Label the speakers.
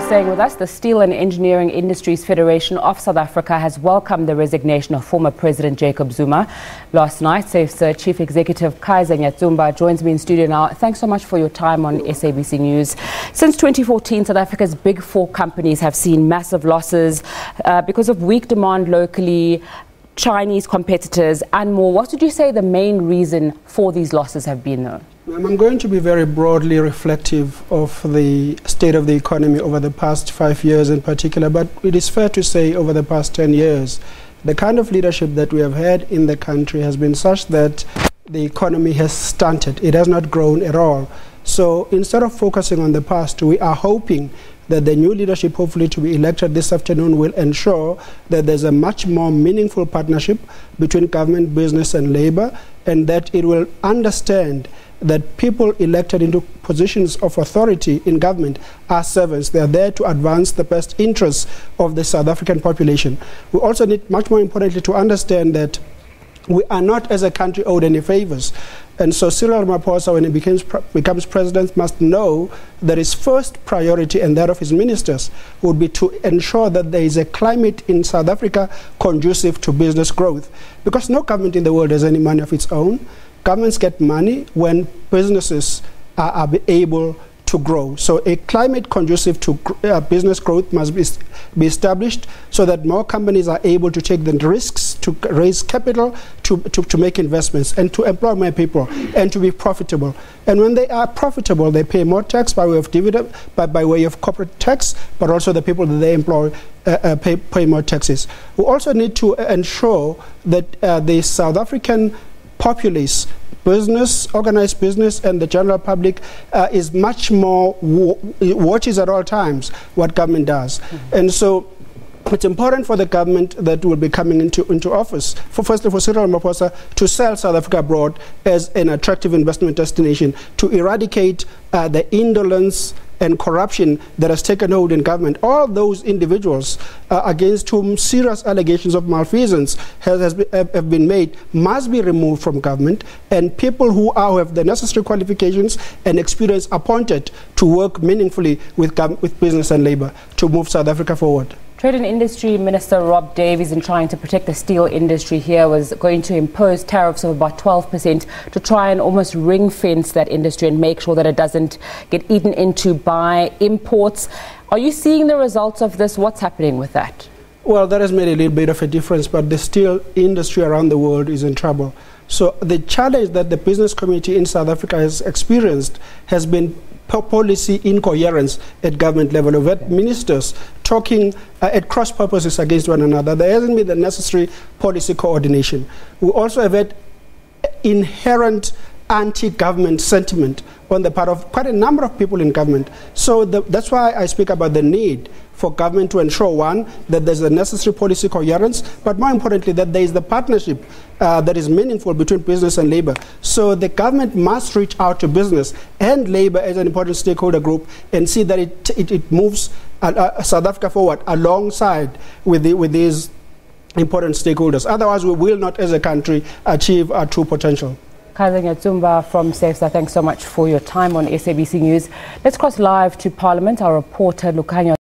Speaker 1: Staying with us, the Steel and Engineering Industries Federation of South Africa has welcomed the resignation of former President Jacob Zuma. Last night, SEIFSA Chief Executive Kaizer Nyatsumba joins me in studio now. Thanks so much for your time on SABC News. Since 2014, South Africa's big four companies have seen massive losses because of weak demand locally, Chinese competitors and more. What would you say the main reason for these losses have been, though?
Speaker 2: I'm going to be very broadly reflective of the state of the economy over the past 5 years in particular, but it is fair to say over the past 10 years, the kind of leadership that we have had in the country has been such that the economy has stunted. It has not grown at all. So instead of focusing on the past, we are hoping that the new leadership, hopefully to be elected this afternoon, will ensure that there's a much more meaningful partnership between government, business and labor, and that it will understand that people elected into positions of authority in government are servants. They are there to advance the best interests of the South African population. We also need, much more importantly, to understand that we are not as a country owed any favors. And so Cyril Ramaphosa, when he becomes president, must know that his first priority and that of his ministers would be to ensure that there is a climate in South Africa conducive to business growth. Because no government in the world has any money of its own. Governments get money when businesses are able to grow. So a climate conducive to business growth must be established so that more companies are able to take the risks, to raise capital, to make investments and to employ more people and to be profitable. And when they are profitable, they pay more tax by way of dividend, by way of corporate tax, but also the people that they employ pay more taxes. We also need to ensure that the South African populace, business, organized business, and the general public is much more watches at all times what government does. And so it's important for the government that will be coming into office, firstly for Cyril Ramaphosa, to sell South Africa abroad as an attractive investment destination, to eradicate the indolence and corruption that has taken hold in government. All those individuals against whom serious allegations of malfeasance have been made must be removed from government, and people who have the necessary qualifications and experience appointed to work meaningfully with business and labor to move South Africa forward.
Speaker 1: Trade and Industry Minister Rob Davies, in trying to protect the steel industry here, was going to impose tariffs of about 12% to try and almost ring-fence that industry and make sure that it doesn't get eaten into by imports. Are you seeing the results of this? What's happening with that?
Speaker 2: Well, that has made a little bit of a difference, but the steel industry around the world is in trouble. So the challenge that the business community in South Africa has experienced has been policy incoherence at government level. We've had ministers talking at cross purposes against one another. There hasn't been the necessary policy coordination. We also have had inherent anti-government sentiment on the part of quite a number of people in government. So that's why I speak about the need for government to ensure, one, that there's the necessary policy coherence, but more importantly, that there is the partnership that is meaningful between business and labor. So the government must reach out to business and labor as an important stakeholder group and see that it moves South Africa forward alongside with these important stakeholders. Otherwise, we will not, as a country, achieve our true potential.
Speaker 1: Kaizer Nyatsumba from SEIFSA, thanks so much for your time on SABC News. Let's cross live to Parliament. Our reporter, Lukanya